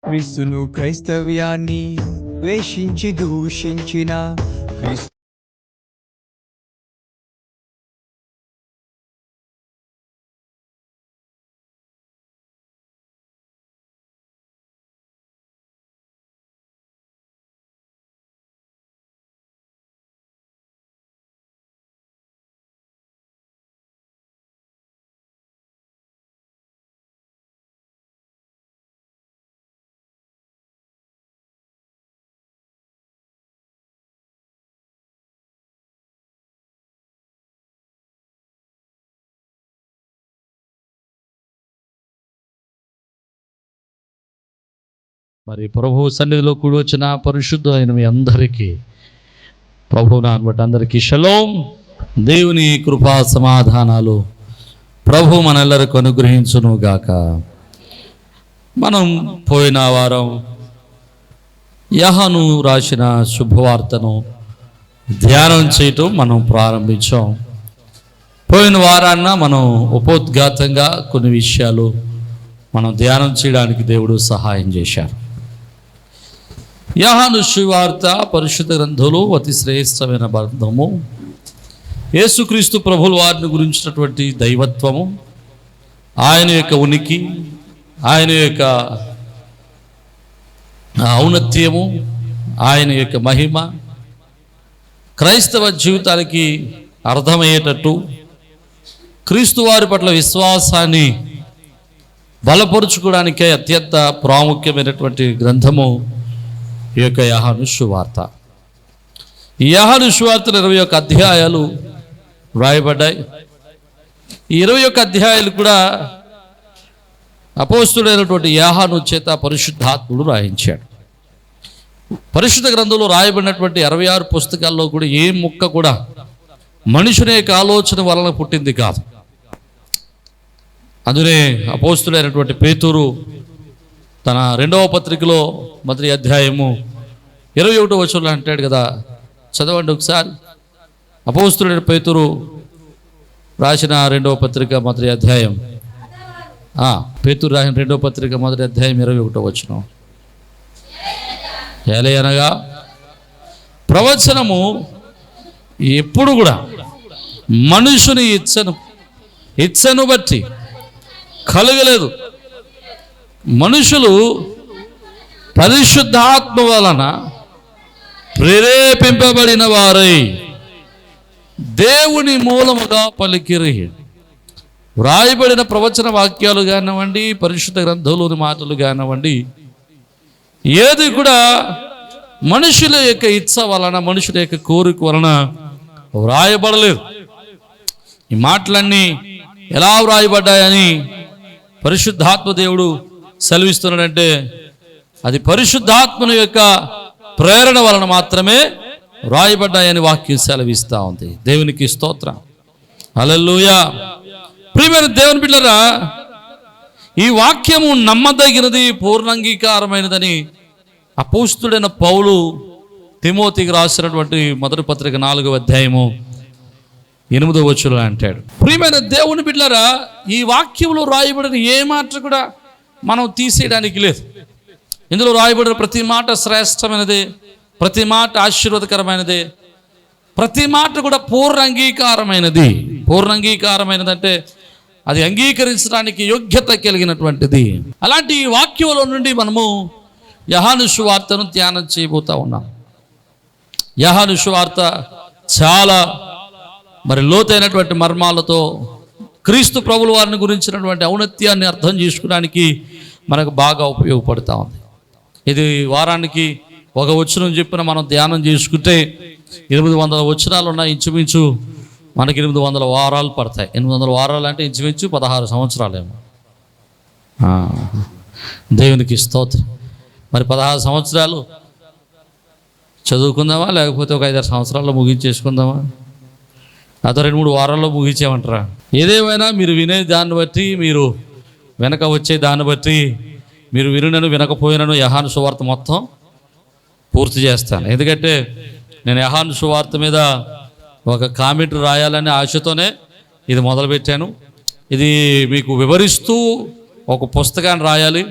క్రీస్తును క్రైస్తవ్యాన్ని ద్వేషించి దూషించిన క్రీస్తు మరి ప్రభు సన్నిధిలో కూడి వచ్చిన పరిశుద్ధమైన మీ అందరికీ ప్రభు నాన్నబట్టి అందరికీ షలోం. దేవుని కృపా సమాధానాలు ప్రభు మనెల్లరికి అనుగ్రహించును గాక. మనం పోయిన వారం యోహాను రాసిన శుభవార్తను ధ్యానం చేయటం మనం ప్రారంభించాం. పోయిన వారాన్న మనం ఉపోద్ఘాతంగా కొన్ని విషయాలు మనం ధ్యానం చేయడానికి దేవుడు సహాయం చేశారు. యోహాను సువార్త పరిశుద్ధ గ్రంథంలో అతి శ్రేష్టమైన గ్రంథము. యేసుక్రీస్తు ప్రభుల వారిని గురించినటువంటి దైవత్వము, ఆయన యొక్క ఉనికి, ఆయన యొక్క ఔన్నత్యము, ఆయన యొక్క మహిమ క్రైస్తవ జీవితానికి అర్థమయ్యేటట్టు క్రీస్తు వారి పట్ల విశ్వాసాన్ని బలపరుచుకోవడానికే అత్యంత ప్రాముఖ్యమైనటువంటి గ్రంథము ఈ యొక్క యోహాను సువార్త. ఈ యోహాను సువార్తలు 21 అధ్యాయాలు వ్రాయబడ్డాయి. ఈ 21 అధ్యాయాలు కూడా అపోస్తుడైనటువంటి యోహాను చేత పరిశుద్ధాత్ముడు రాయించాడు. పరిశుద్ధ గ్రంథంలో రాయబడినటువంటి 66 పుస్తకాల్లో కూడా ఏ ముక్క కూడా మనుషుని యొక్క ఆలోచన వలన పుట్టింది కాదు. అందునే అపోస్తుడైనటువంటి పేతురు తన 2వ పత్రికలో మొదటి అధ్యాయము 21వ వచనంలో అంటాడు కదా, చదవండి ఒకసారి. అపోస్తుడైన పేతురు రాసిన 2వ పత్రిక మొదటి అధ్యాయం, పేతురు రాసిన 2వ పత్రిక మొదటి అధ్యాయం 21వ వచనం. ఏలయనగా ప్రవచనము ఎప్పుడు కూడా మనుషుని ఇచ్చను బట్టి కలగలేదు. మనుషులు పరిశుద్ధాత్మ వలన ప్రేరేపింపబడిన వారై దేవుని మూలముగా పలికిరి. వ్రాయబడిన ప్రవచన వాక్యాలు కానివ్వండి, పరిశుద్ధ గ్రంథంలోని మాటలు కానివ్వండి, ఏది కూడా మనుషుల యొక్క ఇచ్చ వలన, మనుషుల యొక్క కోరిక వలన వ్రాయబడలేదు. ఈ మాటలన్నీ ఎలా వ్రాయబడ్డాయని పరిశుద్ధాత్మ దేవుడు సెలవిస్తున్నాడంటే అది పరిశుద్ధాత్మను యొక్క ప్రేరణ వలన మాత్రమే వ్రాయబడ్డాయని వాక్యం సెలవిస్తూ ఉంది. దేవునికి స్తోత్రం, హల్లెలూయా. ప్రియమైన దేవుని బిడ్డలారా, ఈ వాక్యము నమ్మదగినది, పూర్ణాంగీకారమైనదని అపోస్తుడైన పౌలు తిమోతికి రాసినటువంటి మొదటి పత్రిక 4వ అధ్యాయము 8వ వచనంలో అంటాడు. ప్రియమైన దేవుని బిడ్డలారా, ఈ వాక్యంలో రాయబడిన ఏ మాట కూడా మనం తీసేయడానికి లేదు. ఇందులో రాయబడిన ప్రతి మాట శ్రేష్టమైనదే, ప్రతి మాట ఆశీర్వాదకరమైనదే, ప్రతి మాట కూడా పూర్ణాంగీకారమైనది. పూర్ణాంగీకారమైనది అంటే అది అంగీకరించడానికి యోగ్యత కలిగినటువంటిది. అలాంటి ఈ వాక్యంలో నుండి మనము యోహాను సువార్తను ధ్యానం చేయబోతా ఉన్నాం. యోహాను సువార్త చాలా లోతైనటువంటి మర్మాలతో క్రీస్తు ప్రభుల వారిని గురించినటువంటి ఔన్నత్యాన్ని అర్థం చేసుకోవడానికి మనకు బాగా ఉపయోగపడుతూ ఉంది. ఇది వారానికి ఒక వచనం చెప్పిన మనం ధ్యానం చేసుకుంటే 800 వచనాలు ఉన్నాయి. ఇంచుమించు మనకి 800 వారాలు పడతాయి. 800 వారాలు అంటే ఇంచుమించు 16 సంవత్సరాలేమో. దేవునికి స్తోత్రం. మరి 16 సంవత్సరాలు చదువుకుందామా, లేకపోతే ఒక 5-6 సంవత్సరాల్లో ముగించేసుకుందామా? అదో 2-3 వారాల్లో ముగించేమంటారా? ఏదేమైనా మీరు వినే దాన్ని బట్టి, మీరు వెనక వచ్చే దాన్ని బట్టి, మీరు వినను వినకపోయినను యోహాను సువార్త మొత్తం పూర్తి చేస్తాను. ఎందుకంటే నేను యోహాను సువార్త మీద ఒక కామెంట్ రాయాలనే ఆశతోనే ఇది మొదలుపెట్టాను. ఇది మీకు వివరిస్తూ ఒక పుస్తకాన్ని రాయాలి.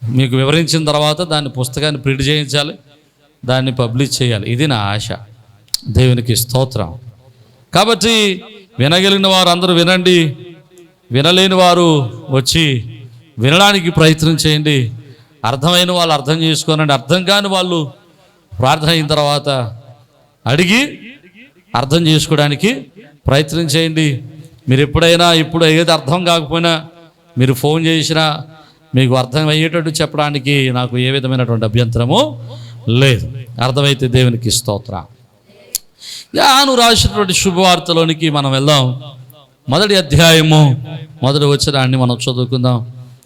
మీకు వివరించిన తర్వాత దాన్ని పుస్తకాన్ని ప్రింట్ చేయించాలి, దాన్ని పబ్లిష్ చేయాలి. ఇది నా ఆశ. దేవునికి స్తోత్రం. కాబట్టి వినగలిగిన వారు అందరూ వినండి, వినలేని వారు వచ్చి వినడానికి ప్రయత్నం చేయండి. అర్థమైన వాళ్ళు అర్థం చేసుకోనండి, అర్థం కాని వాళ్ళు ప్రార్థన అయిన తర్వాత అడిగి అర్థం చేసుకోవడానికి ప్రయత్నం చేయండి. మీరు ఎప్పుడైనా ఇప్పుడు ఏది అర్థం కాకపోయినా మీరు ఫోన్ చేసినా మీకు అర్థం అయ్యేటట్టు చెప్పడానికి నాకు ఏ విధమైనటువంటి అభ్యంతరము లేదు. అర్థమైతే దేవునికి స్తోత్రం. యోహాను రాసినటువంటి శుభవార్తలోనికి మనం వెళ్దాం. 1వ అధ్యాయము 1వ వచనాన్ని మనం చదువుకుందాం.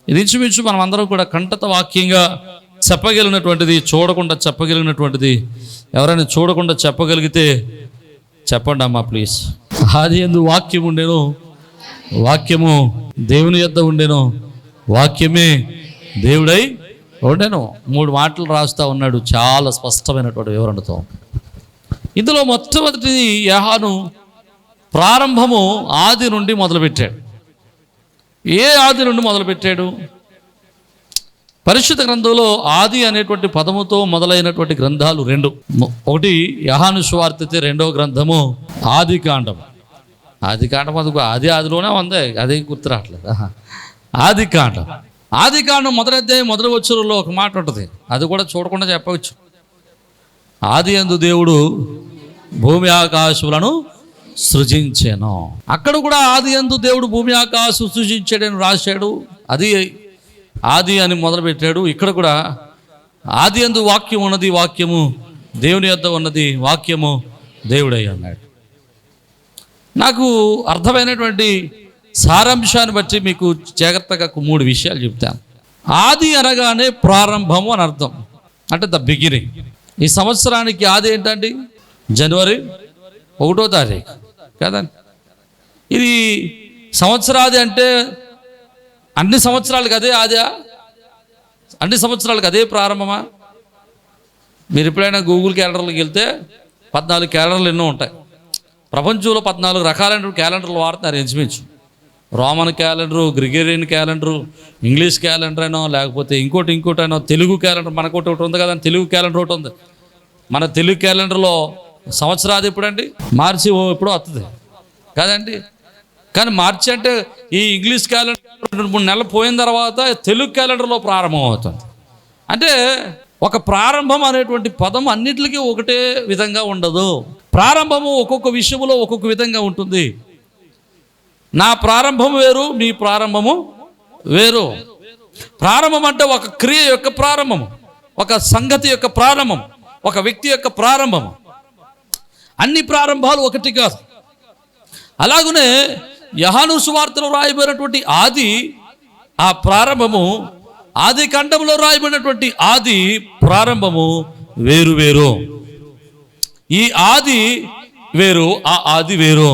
ఇది ఇంచుమించు మనం అందరం కూడా కంటత వాక్యంగా చెప్పగలిగినటువంటిది, చూడకుండా చెప్పగలిగినటువంటిది. ఎవరైనా చూడకుండా చెప్పగలిగితే చెప్పండి అమ్మా ప్లీజ్. ఆదియందు వాక్యం ఉండెను, వాక్యము దేవుని యొద్ద ఉండెను, వాక్యమే దేవుడై ఉండెను. 3 మాటలు రాస్తా ఉన్నాడు, చాలా స్పష్టమైనటువంటి వివరణతో. ఇందులో మొట్టమొదటిది యోహాను ప్రారంభము ఆది నుండి మొదలుపెట్టాడు. ఏ ఆది నుండి మొదలుపెట్టాడు? పరిశుద్ధ గ్రంథంలో ఆది అనేటువంటి పదముతో మొదలైనటువంటి గ్రంథాలు 2. ఒకటి యోహాను సువార్త, 2వ గ్రంథము ఆది కాండం. ఆది కాండం ఆదిలోనే ఉంది, అదే గుర్తు రావట్లేదు. ఆది కాండం. ఆది కాండం 1వ అధ్యాయం 1వ వచనంలో ఒక మాట ఉంటుంది, అది కూడా చూడకుండా చెప్పవచ్చు. ఆది యందు దేవుడు భూమి ఆకాశములను సృజించెను. అక్కడ కూడా ఆది యందు దేవుడు భూమి ఆకాశం సృజించాడని రాశాడు, అది ఆది అని మొదలుపెట్టాడు. ఇక్కడ కూడా ఆది యందు వాక్యం ఉన్నది, వాక్యము దేవుని యొద్ద ఉన్నది, వాక్యము దేవుడై అన్నాడు. నాకు అర్థమైనటువంటి సారాంశాన్ని బట్టి మీకు జాగ్రత్తగా 3 విషయాలు చెప్తాను. ఆది అనగానే ప్రారంభము అని అర్థం, అంటే ద బిగినింగ్. ఈ సంవత్సరానికి ఆది ఏంటండి? జనవరి 1వ తారీఖు కదండి. ఇది సంవత్సరాది అంటే అన్ని సంవత్సరాలకు అదే ఆదా? అన్ని సంవత్సరాలకు అదే ప్రారంభమా? మీరు ఎప్పుడైనా గూగుల్ క్యాలెండర్లకు వెళ్తే 14 క్యాలెండర్లు ఎన్నో ఉంటాయి. ప్రపంచంలో 14 రకాలైన క్యాలెండర్లు వాడుతున్నారు ఇంచుమించు. Roman calendar, Gregorian calendar, English calendar అయినో, లేకపోతే ఇంకోటి అయినో, తెలుగు క్యాలెండర్ మనకొకటి ఒకటి ఉంది కదా, తెలుగు క్యాలెండర్ ఒకటి ఉంది. మన తెలుగు క్యాలెండర్లో సంవత్సరాది ఎప్పుడండి? మార్చి ఎప్పుడో వస్తుంది కదండి. కానీ మార్చి అంటే ఈ ఇంగ్లీష్ క్యాలెండర్ 2-3 నెలలు పోయిన తర్వాత తెలుగు క్యాలెండర్లో ప్రారంభం అవుతుంది. అంటే ఒక ప్రారంభం అనేటువంటి పదం అన్నిటికీ ఒకటే విధంగా ఉండదు. ప్రారంభము ఒక్కొక్క విషయంలో ఒక్కొక్క విధంగా ఉంటుంది. నా ప్రారంభం వేరు, మీ ప్రారంభము వేరు. ప్రారంభం అంటే ఒక క్రియ యొక్క ప్రారంభం, ఒక సంగతి యొక్క ప్రారంభం, ఒక వ్యక్తి యొక్క ప్రారంభం. అన్ని ప్రారంభాలు ఒకటి కాదు. అలాగనే యోహాను సువార్తలో రాయబడినటువంటి ఆది, ఆ ప్రారంభము, ఆది కాండంలో రాయబడినటువంటి ఆది ప్రారంభము వేరు వేరు. ఈ ఆది వేరు, ఆ ఆది వేరు.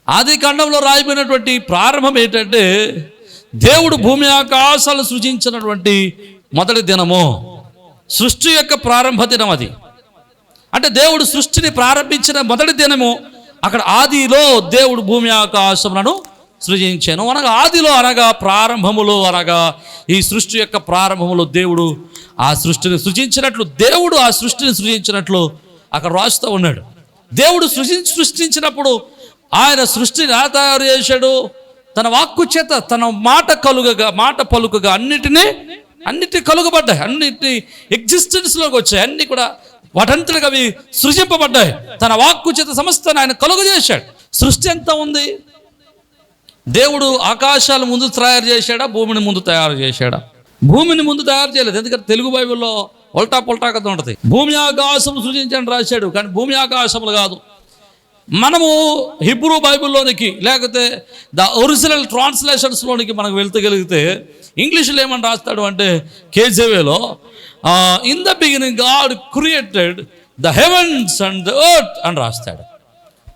ఆది కాండంలో రాయబడినటువంటి ప్రారంభం ఏంటంటే దేవుడు భూమి ఆకాశాలను సృజించినటువంటి మొదటి దినము, సృష్టి యొక్క ప్రారంభ దినం. అది అంటే దేవుడు సృష్టిని ప్రారంభించిన మొదటి దినము. అక్కడ ఆదిలో దేవుడు భూమి ఆకాశములను సృజించాను అనగా, ఆదిలో అనగా ప్రారంభములో అనగా ఈ సృష్టి యొక్క ప్రారంభములో దేవుడు ఆ సృష్టిని సృజించినట్లు, దేవుడు ఆ సృష్టిని సృజించినట్లు అక్కడ రాస్తూ ఉన్నాడు. దేవుడు సృష్టించినప్పుడు ఆయన సృష్టిని ఎలా తయారు చేశాడు? తన వాక్కు చేత, తన మాట పలుకగా అన్నిటి కలుగబడ్డాయి, అన్నిటి ఎగ్జిస్టెన్స్లోకి వచ్చాయి, అన్ని కూడా వాటంతటిగా అవి సృజింపబడ్డాయి. తన వాక్కు చేత సమస్తాన్ని ఆయన కలుగజేశాడు. సృష్టి ఎంత ఉంది? దేవుడు ఆకాశాల ముందు తయారు చేశాడా, భూమిని ముందు తయారు చేశాడా? భూమిని ముందు తయారు చేయలేదు. ఎందుకంటే తెలుగు బైబిల్లో పొల్టా కథ ఉంటుంది. భూమి ఆకాశం సృజించని రాశాడు, కానీ భూమి ఆకాశములు కాదు. మనము హిబ్రూ బైబిల్లోనికి, లేకపోతే ద ఒరిజినల్ ట్రాన్స్లేషన్స్లోనికి మనకు వెళ్తగలిగితే ఇంగ్లీష్లో ఏమని రాస్తాడు అంటే కేజేవేలో in the beginning God created the heavens and the earth అని రాస్తాడు.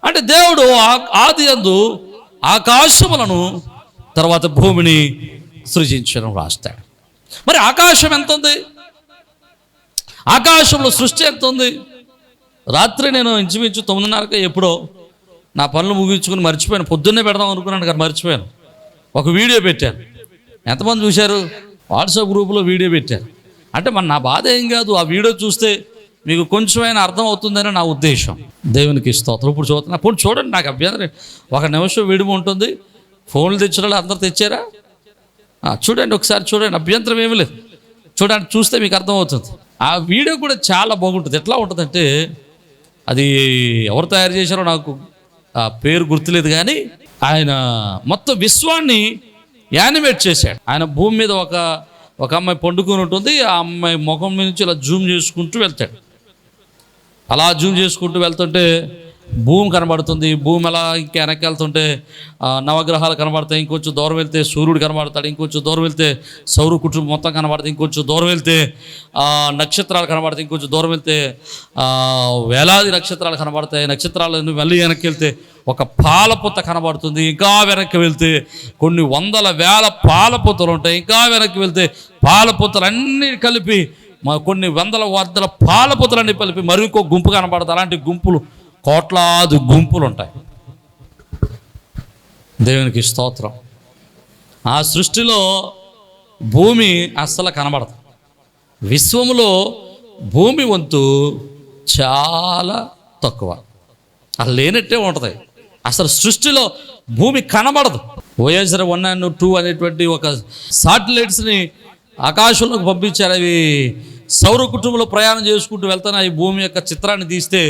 అంటే దేవుడు ఆది యందు ఆకాశములను తర్వాత భూమిని సృజించడం రాస్తాడు. మరి ఆకాశం ఎంత ఉంది? ఆకాశంలో సృష్టి ఎంత ఉంది? రాత్రి నేను ఇంచుమించు 9:30 ఎప్పుడో నా పనులు ముగించుకుని మర్చిపోయాను. పొద్దున్నే పెడదాం అనుకున్నాను కానీ మర్చిపోయాను. ఒక వీడియో పెట్టాను. ఎంతమంది చూశారు? వాట్సాప్ గ్రూప్లో వీడియో పెట్టారు. అంటే మన నా బాధ ఏం కాదు, ఆ వీడియో చూస్తే మీకు కొంచెమైనా అర్థం అవుతుందని నా ఉద్దేశం. దేవునికి స్తోత్రం. ఇప్పుడు చూస్తున్నా, ఇప్పుడు చూడండి, నాకు అభ్యంతరం. ఒక నిమిషం విడుము ఉంటుంది. ఫోన్లు తెచ్చిన వాళ్ళు అందరు తెచ్చారా? చూడండి, ఒకసారి చూడండి, అభ్యంతరం ఏమీ లేదు. చూడండి, చూస్తే మీకు అర్థమవుతుంది. ఆ వీడియో కూడా చాలా బాగుంటుంది. ఎట్లా ఉంటుందంటే, అది ఎవరు తయారు చేశారో నాకు ఆ పేరు గుర్తులేదు, కానీ ఆయన మొత్తం విశ్వాన్ని యానిమేట్ చేశాడు. ఆయన భూమి మీద ఒక అమ్మాయి పండుకొని ఉంటుంది. ఆ అమ్మాయి ముఖం నుంచి ఇలా జూమ్ చేసుకుంటూ వెళ్తాడు. అలా జూమ్ చేసుకుంటూ వెళ్తుంటే భూమి కనబడుతుంది. భూమి అలా ఇంకా వెనక్కి వెళ్తుంటే నవగ్రహాలు కనబడతాయి. ఇంకొంచెం దూరం వెళ్తే సూర్యుడు కనబడతాడు. ఇంకొంచెం దూరం వెళ్తే సౌర కుటుంబం మొత్తం కనబడుతుంది. ఇంకొంచెం దూరం వెళ్తే నక్షత్రాలు కనబడతాయి. ఇంకొంచెం దూరం వెళ్తే వేలాది నక్షత్రాలు కనబడతాయి. నక్షత్రాలు మళ్ళీ వెనక్కి వెళ్తే ఒక పాలపుత్త కనబడుతుంది. ఇంకా వెనక్కి వెళ్తే కొన్ని వందల వేల పాలపుత్తలు ఉంటాయి. ఇంకా వెనక్కి వెళ్తే పాలపుత్తలు అన్నీ కలిపి కొన్ని వందల పాలపుత్తలన్నీ కలిపి మరొక గుంపు కనబడతాయి. అలాంటి గుంపులు కోట్లాది గుంపులు ఉంటాయి. దేవునికి స్తోత్రం. ఆ సృష్టిలో భూమి అస్సలు కనబడదు. విశ్వములో భూమి వంతు చాలా తక్కువ, అసలు లేనట్టే ఉంటుంది. అసలు సృష్టిలో భూమి కనబడదు. వోయేజర్ 1 and 2 అనేటువంటి ఒక శాటిలైట్స్ని ఆకాశంలోకి పంపించారు. అవి సౌర కుటుంబంలో ప్రయాణం చేసుకుంటూ వెళ్తాను. ఈ భూమి యొక్క చిత్రాన్ని తీస్తే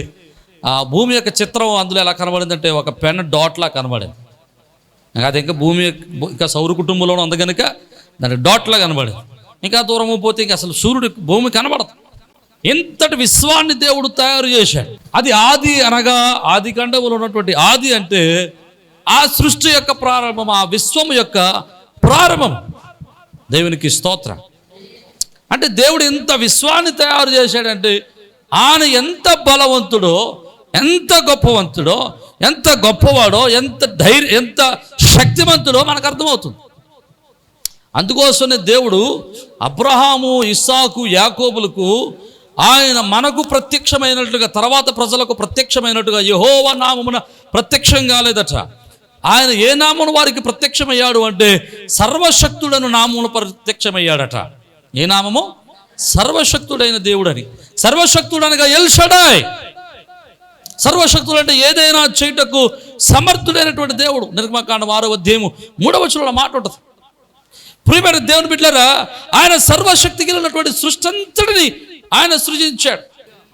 ఆ భూమి యొక్క చిత్రం అందులో ఎలా కనబడిందంటే ఒక పెన్ డాట్లా కనబడింది. అది ఇంకా భూమి ఇంకా సౌర కుటుంబంలోనే ఉంది కనుక దాని డాట్లా కనబడింది. ఇంకా దూరం పోతే ఇంకా అసలు సూర్యుడు భూమి కనబడదు. ఎంతటి విశ్వాన్ని దేవుడు తయారు చేశాడు. అది ఆది అనగా ఆది ఖండములో ఉన్నటువంటి ఆది అంటే ఆ సృష్టి యొక్క ప్రారంభం, ఆ విశ్వం యొక్క ప్రారంభం. దేవునికి స్తోత్రం. అంటే దేవుడు ఎంత విశ్వాన్ని తయారు చేశాడంటే ఆయన ఎంత బలవంతుడో, ఎంత గొప్పవంతుడో, ఎంత గొప్పవాడో, ఎంత శక్తివంతుడో మనకు అర్థమవుతుంది. అందుకోసమే దేవుడు అబ్రహాము, ఇస్సాకు, యాకోబులకు ఆయన మనకు ప్రత్యక్షమైనట్లుగా, తర్వాత ప్రజలకు ప్రత్యక్షమైనట్టుగా యెహోవా నామమున ప్రత్యక్షం కాలేదట. ఆయన ఏ నామమును వారికి ప్రత్యక్షమయ్యాడు అంటే సర్వశక్తుడను నామమును ప్రత్యక్షమయ్యాడట. ఏ నామము? సర్వశక్తుడైన దేవుడని. సర్వశక్తుడనగా ఎల్ షడాయ్. సర్వశక్తుడు అంటే ఏదైనా చేయుటకు సమర్థుడైనటువంటి దేవుడు. నిర్గమకాండం 6వ అధ్యాయము 3వ వచనంలో మాట ఉంటుంది. ప్రియమైన దేవుని బిడ్డలారా, ఆయన సర్వశక్తి కలిగినటువంటి సృష్టి అంతటిని ఆయన సృజించాడు.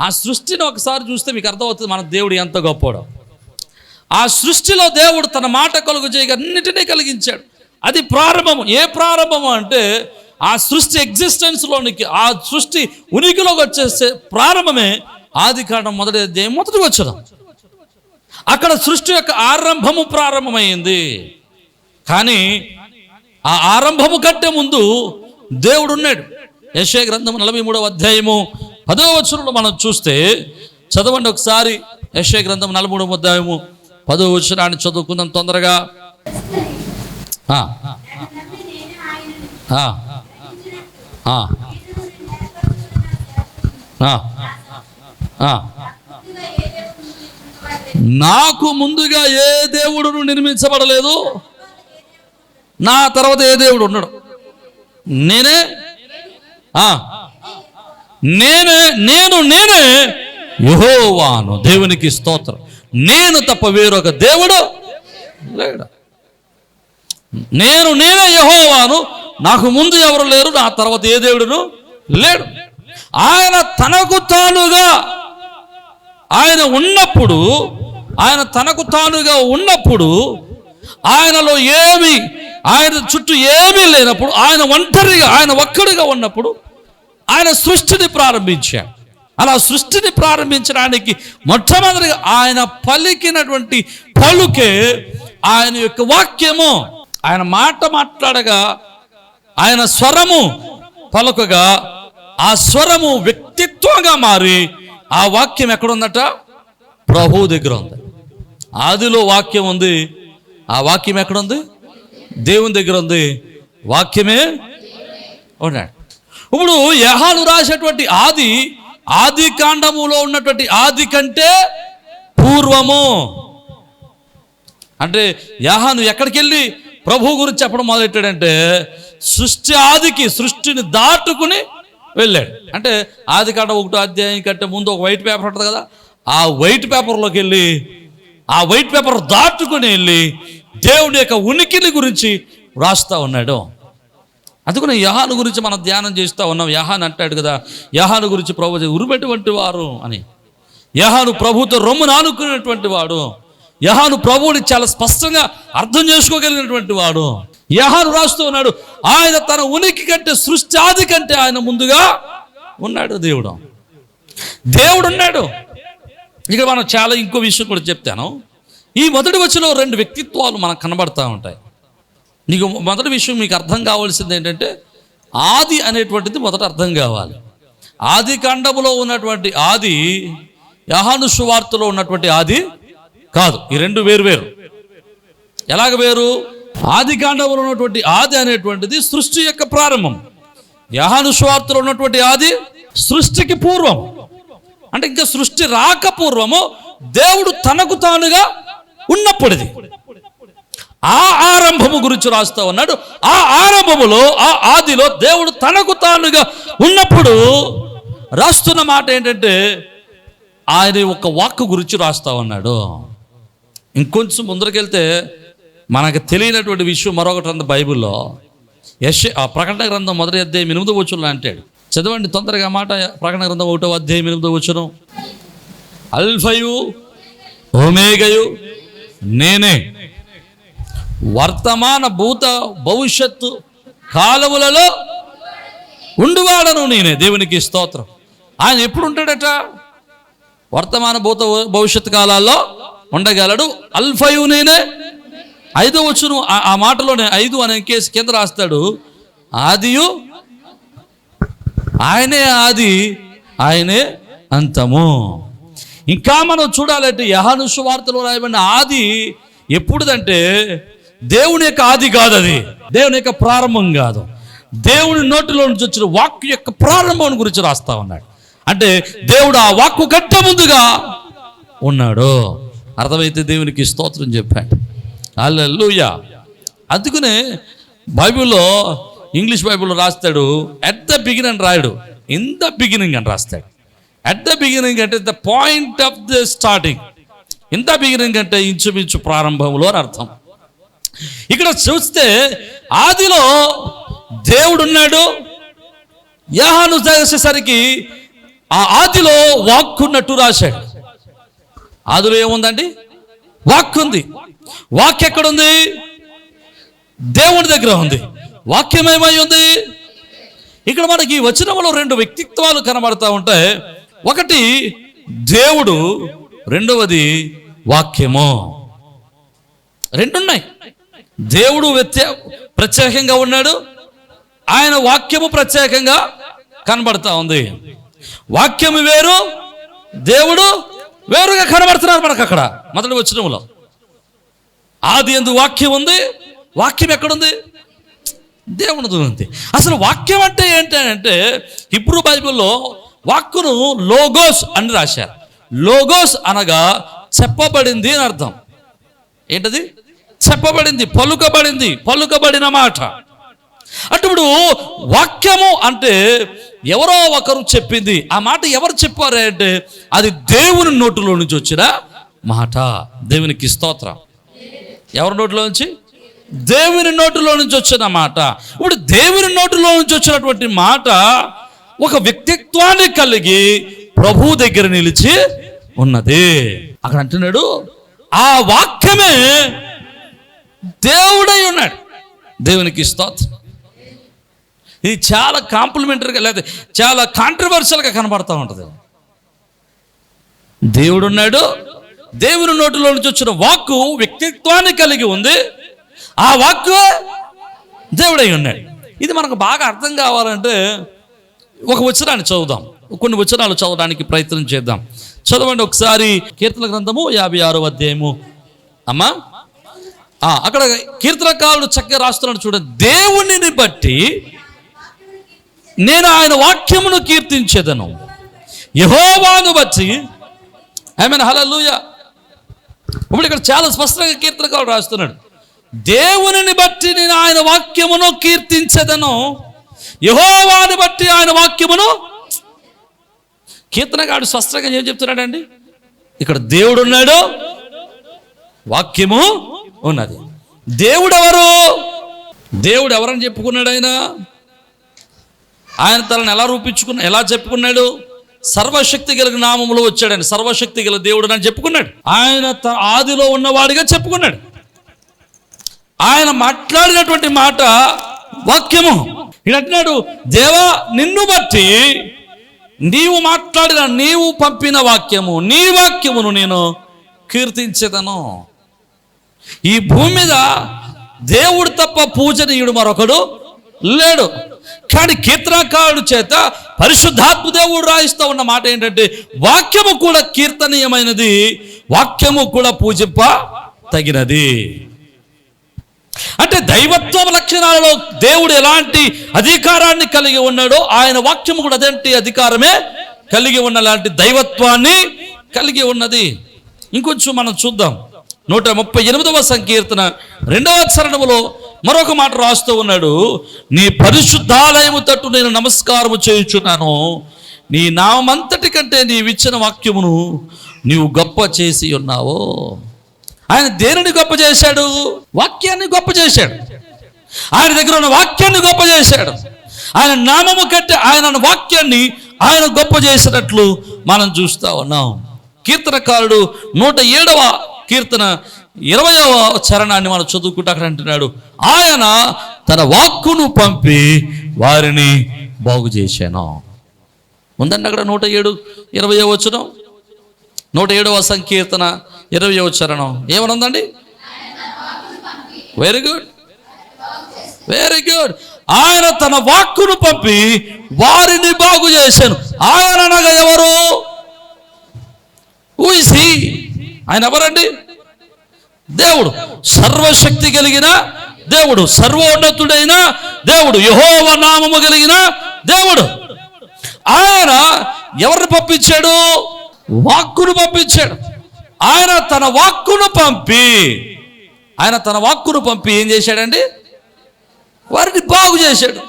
ఆ సృష్టిని ఒకసారి చూస్తే మీకు అర్థమవుతుంది మన దేవుడు ఎంత గొప్పవాడో. ఆ సృష్టిలో దేవుడు తన మాట కలుగు చేయగా అన్నిటినీ కలిగించాడు. అది ప్రారంభము. ఏ ప్రారంభము అంటే ఆ సృష్టి ఎగ్జిస్టెన్స్లోనికి, ఆ సృష్టి ఉనికిలోకి వచ్చేసే ప్రారంభమే ఆది కాండం 1వ అధ్యాయం 1వ వచనం. అక్కడ సృష్టి యొక్క ఆరంభము ప్రారంభమైంది. కానీ ఆ ఆరంభము కంటే ముందు దేవుడు ఉన్నాడు. యెషయా గ్రంథం 43వ అధ్యాయము 10వ వచనంలో మనం చూస్తే, చదవండి ఒకసారి. యెషయా గ్రంథం 43వ అధ్యాయము 10వ వచనాన్ని చదువుకుందాం తొందరగా. నాకు ముందుగా ఏ దేవుడును నిర్మించబడలేదు, నా తర్వాత ఏ దేవుడు ఉన్నాడు. నేనే యెహోవాను. దేవునికి స్తోత్రం. నేను తప్ప వేరొక దేవుడు లేడు. నేనే యెహోవాను, నాకు ముందు ఎవరు లేరు, నా తర్వాత ఏ దేవుడును లేడు. ఆయన తనకు తానుగా ఆయన ఉన్నప్పుడు, ఆయన తనకు తానుగా ఉన్నప్పుడు, ఆయనలో ఏమి, ఆయన చుట్టూ ఏమీ లేనప్పుడు, ఆయన ఒంటరిగా, ఆయన ఒక్కడిగా ఉన్నప్పుడు ఆయన సృష్టిని ప్రారంభించాడు. అలా సృష్టిని ప్రారంభించడానికి మొట్టమొదటిగా ఆయన పలికినటువంటి పలుకే ఆయన యొక్క వాక్యము. ఆయన మాట మాట్లాడగా, ఆయన స్వరము పలుకగా, ఆ స్వరము వ్యక్తిత్వంగా మారి ఆ వాక్యం ఎక్కడుందట? ప్రభువు దగ్గర ఉంది. ఆదిలో వాక్యం ఉంది. ఆ వాక్యం ఎక్కడుంది? దేవుని దగ్గర ఉంది. వాక్యమే ఉన్నాడు. ఇప్పుడు యోహాను రాసేటువంటి ఆది కాండములో ఉన్నటువంటి ఆది కంటే పూర్వము. అంటే యోహాను ఎక్కడికి వెళ్ళి ప్రభు గురించి చెప్పడం మొదలెట్టాడంటే సృష్టి ఆదికి, సృష్టిని దాటుకుని వెళ్ళాడు. అంటే ఆది కాండం 1వ అధ్యాయం కంటే ముందు ఒక వైట్ పేపర్ ఉంటుంది కదా, ఆ వైట్ పేపర్లోకి వెళ్ళి, ఆ వైట్ పేపర్ దాటుకుని వెళ్ళి దేవుని యొక్క ఉనికిని గురించి రాస్తా ఉన్నాడు. అందుకని యెహోను గురించి మనం ధ్యానం చేస్తూ ఉన్నాం. యెహోను అంటాడు కదా, యెహోను గురించి ప్రభు ఉరిపెటువంటి వారు అని. యెహోను ప్రభుతో రొమ్మును ఆనుకునేటువంటి వాడు, యెహోను ప్రభువుని చాలా స్పష్టంగా అర్థం చేసుకోగలిగినటువంటి వాడు. యెహోను రాస్తూ ఉన్నాడు, ఆయన తన ఉనికి కంటే, సృష్టి ఆది కంటే ఆయన ముందుగా ఉన్నాడు. దేవుడు ఉన్నాడు. ఇక మనం చాలా ఇంకో విషయం కూడా చెప్తాను. ఈ మొదటి వచనంలో 2 వ్యక్తిత్వాలు మనకు కనబడతా ఉంటాయి. నీకు మొదటి విషయం మీకు అర్థం కావాల్సింది ఏంటంటే, ఆది అనేటువంటిది మొదట అర్థం కావాలి. ఆది కాండములో ఉన్నటువంటి ఆది యోహాను సువార్తలో ఉన్నటువంటి ఆది కాదు. ఈ 2 వేరు. ఎలాగ వేరు? ఆది కాండములో ఉన్నటువంటి ఆది అనేటువంటిది సృష్టి యొక్క ప్రారంభం. యోహాను సువార్తలో ఉన్నటువంటి ఆది సృష్టికి పూర్వం. అంటే ఇంకా సృష్టి రాకపూర్వము దేవుడు తనకు తానుగా ఉన్నప్పుడుది. ఆ ఆరంభము గురించి రాస్తా ఉన్నాడు. ఆ ఆరంభములో, ఆ ఆదిలో దేవుడు తనకు తానుగా ఉన్నప్పుడు రాస్తున్న మాట ఏంటంటే, ఆయన ఒక వాక్కు గురించి రాస్తా ఉన్నాడు. ఇంకొంచెం ముందరికెళ్తే మనకు తెలియనటువంటి విషయం మరొకటి ఉంది బైబిల్లో. ప్రకటన గ్రంథం 1వ అధ్యాయం 8వ వచనం అంటాడు. చదవండి తొందరగా మాట. ప్రకటన గ్రంథం 1వ అధ్యాయం 8వ వచనం. అల్ఫయు ఓమేగయు నేనే, వర్తమాన భూత భవిష్యత్తు కాలములలో ఉండువాడను నేనే. దేవునికి స్తోత్రం. ఆయన ఎప్పుడు ఉంటాడట? వర్తమాన భూత భవిష్యత్తు కాలాల్లో ఉండగలడు. అల్ఫయు నేనే. 5వ వచనం ఆ మాటలోనే 5 అనే కేసు కింద రాస్తాడు. ఆదియు ఆయనే, ఆది ఆయనే అంతము. ఇంకా మనం చూడాలంటే యోహాను సువార్తలో రాయబడిన ఆది ఎప్పుడుదంటే దేవుని యొక్క ఆది కాదు, అది దేవుని యొక్క ప్రారంభం కాదు. దేవుని నోటిలో నుంచి వచ్చిన వాక్కు యొక్క ప్రారంభం గురించి రాస్తా ఉన్నాడు. అంటే దేవుడు ఆ వాక్కు కంటే ముందుగా ఉన్నాడు. అర్థమైతే దేవునికి స్తోత్రం చెప్పాడు. హల్లెలూయా. అందుకనే బైబిల్లో, ఇంగ్లీష్ బైబిల్లో రాస్తాడు ఎట్ ద బిగినింగ్ అని రాయడు, ఇన్ ద బిగినింగ్ అని రాస్తాడు. ఎట్ ద బిగినింగ్ అంటే the point of the starting. In the beginning అంటే ఇంచుమించు ప్రారంభంలో అని అర్థం. ఇక్కడ చూస్తే ఆదిలో దేవుడు ఉన్నాడు. యోహాను చేసేసరికి ఆ ఆదిలో వాక్కు ఉన్నట్టు రాశాడు. ఆదిలో ఏముందండి? వాక్కు ఉంది. వాక్కు ఎక్కడుంది? దేవుడి దగ్గర ఉంది. వాక్యం ఏమై ఉంది? ఇక్కడ మనకి ఈ వచనంలో 2 వ్యక్తిత్వాలు కనబడతా ఉంటాయి. ఒకటి దేవుడు, రెండవది వాక్యము. 2 ఉన్నాయి. దేవుడు ప్రత్యేకంగా ఉన్నాడు, ఆయన వాక్యము ప్రత్యేకంగా కనబడతా ఉంది. వాక్యము వేరు, దేవుడు వేరుగా కనబడుతున్నారు మనకు అక్కడ మొదటి వచనంలో. ఆది యందు వాక్యం ఉంది. వాక్యం ఎక్కడుంది? దేవునిది ఉంది. అసలు వాక్యం అంటే ఏంటంటే, హీబ్రూ బైబిల్లో వాక్కును లోగోస్ అని రాశారు. లోగోస్ అనగా చెప్పబడింది అని అర్థం. ఏంటది? చెప్పబడింది, పలుకబడింది, పలుకబడిన మాట. అప్పుడు వాక్యము అంటే ఎవరో ఒకరు చెప్పింది. ఆ మాట ఎవరు చెప్పారు అంటే అది దేవుని నోటిలో నుంచి వచ్చిన మాట. దేవునికి స్తోత్రం. ఎవరి నోటిలో నుంచి? దేవుని నోటిలో నుంచి వచ్చిన మాట. ఇప్పుడు దేవుని నోటిలో నుంచి వచ్చినటువంటి మాట ఒక వ్యక్తిత్వాన్ని కలిగి ప్రభు దగ్గర నిలిచి ఉన్నది. అక్కడ అంటున్నాడు ఆ వాక్యమే దేవుడై ఉన్నాడు. దేవునికి స్తోత్రం. ఇది చాలా కాంప్లిమెంటరీగా లేదా చాలా కాంట్రవర్షియల్గా కనబడతా ఉంటుంది. దేవుడు ఉన్నాడు, దేవుని నోటిలో నుంచి వచ్చిన వాక్కు వ్యక్తిత్వాన్ని కలిగి ఉంది. ఆ వాక్కు దేవుడై ఉన్నాడు. ఇది మనకు బాగా అర్థం కావాలంటే ఒక వచనాన్ని చదువుదాం. కొన్ని వచనాలు చదవడానికి ప్రయత్నం చేద్దాం. చదవండి ఒకసారి. కీర్తన గ్రంథము 56వ అధ్యాయము. అమ్మా అక్కడ కీర్తనకారుడు చక్కగా రాస్తున్నాడు చూడండి. దేవునిని బట్టి నేను ఆయన వాక్యమును కీర్తించేదను, యెహోవాను బట్టి. ఆమేన్, హల్లెలూయా. ఇప్పుడు ఇక్కడ చాలా స్పష్టంగా కీర్తనకారుడు రాస్తున్నాడు. దేవునిని బట్టి నేను ఆయన వాక్యమును కీర్తించెదను, యెహోవాని బట్టి ఆయన వాక్యమును. కీర్తనగాడు స్పష్టంగా ఏం చెప్తున్నాడండి? ఇక్కడ దేవుడు ఉన్నాడు, వాక్యము ఉన్నది. దేవుడు ఎవరు? దేవుడు ఎవరని చెప్పుకున్నాడు? ఆయన తనను ఎలా చెప్పుకున్నాడు? సర్వశక్తి గల నామములో వచ్చాడని, సర్వశక్తి గల దేవుడు అని చెప్పుకున్నాడు. ఆయన ఆదిలో ఉన్నవాడిగా చెప్పుకున్నాడు. ఆయన మాట్లాడినటువంటి మాట వాక్యము. ఈయన అంటున్నాడు, దేవా నిన్ను బట్టి నీవు మాట్లాడిన, నీవు పంపిన వాక్యము, నీ వాక్యమును నేను కీర్తించెదను. ఈ భూమి మీద దేవుడు తప్ప పూజనీయుడు మరొకడు లేడు. కానీ కీర్తనకారుడు చేత పరిశుద్ధాత్మ దేవుడు రాయిస్తూ ఉన్న మాట ఏంటంటే, వాక్యము కూడా కీర్తనీయమైనది, వాక్యము కూడా పూజింప తగినది. అంటే దైవత్వ లక్షణాలలో దేవుడు ఎలాంటి అధికారాన్ని కలిగి ఉన్నాడో ఆయన వాక్యము కూడా అదేంటి అధికారమే కలిగి ఉన్న లాంటి దైవత్వాన్ని కలిగి ఉన్నది. ఇంకొంచెం మనం చూద్దాం. 138వ సంకీర్తన 2వ చరణములో మరొక మాట రాస్తూ ఉన్నాడు, నీ పరిశుద్ధాలయము తట్టు నేను నమస్కారము చేయుచున్నాను, నీ నామంతటి కంటే నీవిచ్చిన వాక్యమును నీవు గొప్ప చేసి ఉన్నావు. ఆయన దేనిని గొప్ప చేశాడు? వాక్యాన్ని గొప్ప చేశాడు. ఆయన దగ్గర ఉన్న వాక్యాన్ని గొప్ప చేశాడు. ఆయన నామము కంటే ఆయన వాక్యాన్ని ఆయన గొప్ప చేసినట్లు మనం చూస్తూ ఉన్నాం. కీర్తనకారుడు 107వ కీర్తన 20వ చరణాన్ని మనం చదువుకుంటూ అక్కడ అంటున్నాడు, ఆయన తన వాక్కును పంపి వారిని బాగు చేశాను. ఉందండి అక్కడ 107:20 వచనం, 107వ సంకీర్తన 20వ చరణం ఏమనుందండి? Very good, very good. ఆయన తన వాక్కును పంపి వారిని బాగు చేశాను. ఆయన అనగా ఎవరు? Who is he? ఆయన ఎవరండి? దేవుడు, సర్వశక్తి కలిగిన దేవుడు, సర్వోన్నతుడైన దేవుడు, యెహోవా నామము కలిగిన దేవుడు. ఆయన ఎవరిని పంపించాడు? వాక్కును పంపించాడు. ఆయన తన వాక్కును పంపి ఏం చేశాడండి? వారిని బాగు చేశాడు.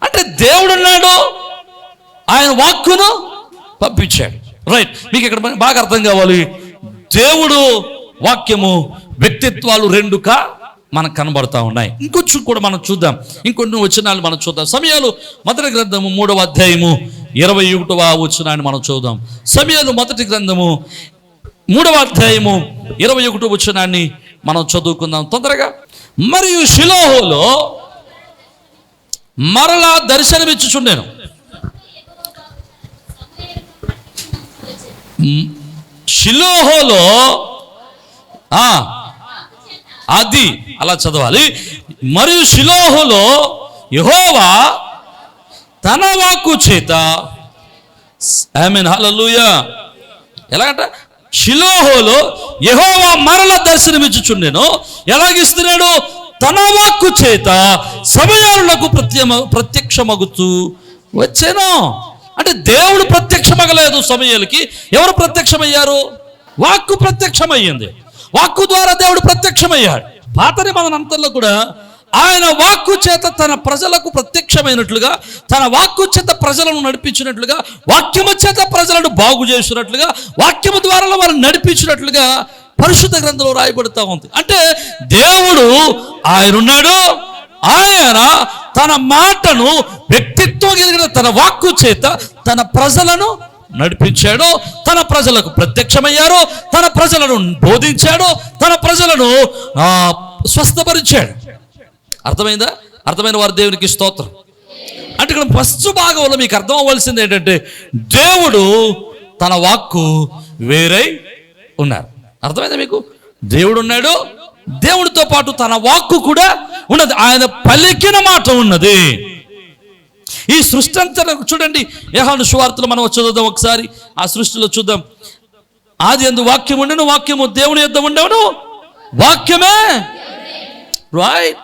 అంటే దేవుడు ఉన్నాడు, ఆయన వాక్కును పంపించాడు. రైట్, మీకు ఇక్కడ బాగా అర్థం కావాలి. దేవుడు వాక్యము వ్యక్తిత్వాలు రెండుగా మనకు కనబడతా ఉన్నాయి. ఇంకొంచెం కూడా మనం చూద్దాం, ఇంకొన్ని వచనాలు మనం చూద్దాం. సమయాలు మొదటి గ్రంథము 3వ అధ్యాయము 21వ వచనాన్ని మనం చూద్దాం. సమయాలు మొదటి గ్రంథము 3వ అధ్యాయము 21వ వచనాన్ని మనం చదువుకుందాం తొందరగా. మరియు షిలోహులో మరలా దర్శనమిచ్చుచుండెను. షిలోహులో అది అలా చదవాలి. మరియు షిలోహులో యెహోవా తన వాక్కు చేత, ఆమేన్ హల్లెలూయా. ఎలాగంట? షిలోహులో యెహోవా మరల దర్శనమిచ్చుచుండెను. ఎలాగిస్తున్నాడు? తన వాక్కు చేత సమయాలకు ప్రత్యక్షమగుతూ వచ్చాను. అంటే దేవుడు ప్రత్యక్షమగలేదు సమయాలకి. ఎవరు ప్రత్యక్షమయ్యారు? వాక్కు ప్రత్యక్షమయ్యింది. వాక్కు ద్వారా దేవుడు ప్రత్యక్షమయ్యాడు. పాత నిబంధనంతలో కూడా ఆయన వాక్కు చేత తన ప్రజలకు ప్రత్యక్షమైనట్లుగా, తన వాక్కు చేత ప్రజలను నడిపించినట్లుగా, వాక్యము చేత ప్రజలను బాగు చేసినట్లుగా, వాక్యము ద్వారా వారిని నడిపించినట్లుగా పరిశుద్ధ గ్రంథంలో రాయబడుతూ ఉంది. అంటే దేవుడు ఆయన ఉన్నాడు, ఆయన తన మాటను వ్యక్తిత్వం కలిగిన తన వాక్కు చేత తన ప్రజలను నడిపించాడు, తన ప్రజలకు ప్రత్యక్షమయ్యారు, తన ప్రజలను బోధించాడు, తన ప్రజలను స్వస్థపరిచాడు. అర్థమైందా? అర్థమైన వారు దేవునికి స్తోత్రం. అంటే ఇక్కడ ఫస్ట్ భాగంలో మీకు అర్థం అవ్వాల్సింది ఏంటంటే, దేవుడు తన వాక్కు వేరై ఉన్నారు. అర్థమైందా మీకు? దేవుడు ఉన్నాడు, దేవుడితో పాటు తన వాక్కు కూడా ఉన్నది. ఆయన పలికిన మాట ఉన్నది. ఈ సృష్టి అంతా చూడండి, యోహాను సువార్తలో మనం చదువుదాం ఒకసారి. ఆ సృష్టిలో చూద్దాం. ఆది యందు వాక్యం ఉండెను, వాక్యము దేవుని యొద్ద ఉండెను, వాక్యమే. రైట్.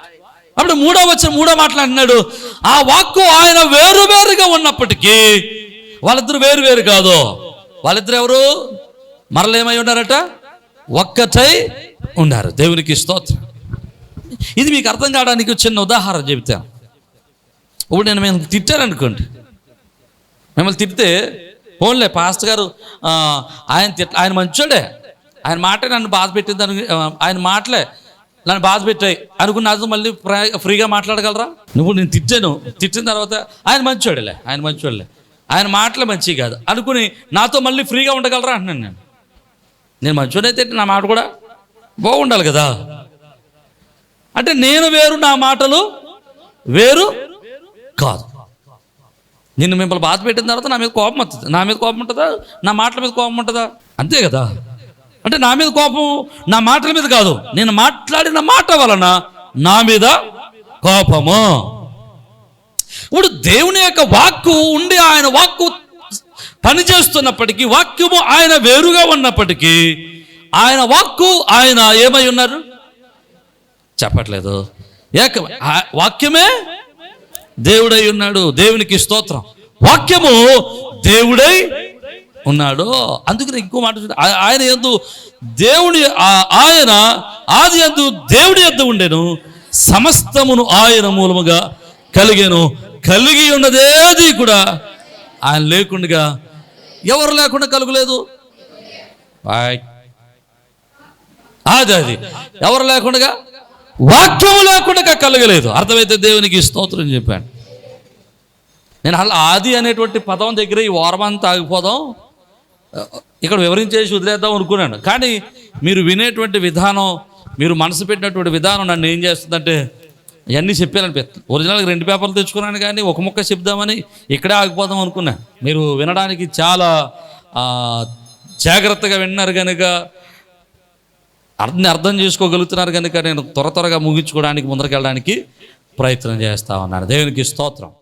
అప్పుడు 3వ వచనం 3వ మాట్లాడినాడు, ఆ వాక్కు ఆయన వేరువేరుగా ఉన్నప్పటికీ వాళ్ళిద్దరు వేరువేరు కాదు. వాళ్ళిద్దరు ఎవరు? మరలేమై ఉన్నారట? ఒక్కటై ఉన్నారు. దేవునికి స్తోత్రం. ఇది మీకు అర్థం కావడానికి చిన్న ఉదాహరణ చెబుతాను. ఇప్పుడు నేను మిమ్మల్ని తిట్టాననుకోండి, మిమ్మల్ని తిడితే ఫోన్లే పాస్టర్ గారు ఆయన మంచోడే, ఆయన మాటే నన్ను బాధ పెట్టింది ఆయన మాటలే నన్ను బాధ పెట్టాయి అనుకుని నాతో మళ్ళీ ఫ్రీగా మాట్లాడగలరా? నువ్వు నేను తిట్టిన తర్వాత ఆయన మంచోడేలే ఆయన మాటలే మంచివి కాదు అనుకుని నాతో మళ్ళీ ఫ్రీగా ఉండగలరా అంటున్నాను. నేను మంచోడైతే నా మాట కూడా బాగుండాలి కదా. అంటే నేను వేరు, నా మాటలు వేరు కాదు. నిన్ను మిమ్మల్ని బాధ పెట్టిన తర్వాత నా మీద కోపం వస్తుంది. నా మీద కోపం ఉంటుందా? నా మాటల మీద కోపం ఉంటుందా? అంతే కదా. అంటే నా మీద కోపం నా మాటల మీద కాదు, నేను మాట్లాడిన మాట వలన నా మీద కోపము. ఇప్పుడు దేవుని యొక్క వాక్కు ఉండి ఆయన వాక్కు పనిచేస్తున్నప్పటికీ, వాక్యము ఆయన వేరుగా ఉన్నప్పటికీ, ఆయన వాక్కు ఆయన ఏమై ఉన్నారు చెప్పట్లేదు. వాక్యమే దేవుడై ఉన్నాడు. దేవునికి స్తోత్రం. వాక్యము దేవుడై ఉన్నాడు. అందుకని ఇంకో మాట, ఆయన యందు దేవుడి ఆయన ఆది యందు దేవుడి యందు ఉండెను, సమస్తమును ఆయన మూలముగా కలిగెను. కలిగి ఉన్నదేది కూడా ఆయన లేకుండా, ఎవరు లేకుండా కలుగులేదు. అది ఎవరు లేకుండా, వాక్యము లేకుండా కలగలేదు. అర్థమైతే దేవునికి స్తోత్రం చెప్పాను. నేను అలా ఆది అనేటువంటి పదం దగ్గర ఈ వారమంతా ఆగిపోదాం, ఇక్కడ వివరించేసి వదిలేద్దాం అనుకున్నాను. కానీ మీరు వినేటువంటి విధానం, మీరు మనసు పెట్టినటువంటి విధానం నన్ను ఏం చేస్తుందంటే ఇవన్నీ చెప్పాననిపిస్తుంది. ఒరిజినల్గా 2 పేపర్లు తెచ్చుకున్నాను, కానీ ఒక ముక్క చెప్దామని ఇక్కడే ఆగిపోదాం అనుకున్నాను. మీరు వినడానికి చాలా జాగ్రత్తగా విన్నారు కనుక, అర్థం చేసుకోగలుగుతున్నారు కనుక నేను త్వరగా ముగించుకోవడానికి, ముందరికి వెళ్ళడానికి ప్రయత్నం చేస్తా ఉన్నాను. దేవునికి స్తోత్రం.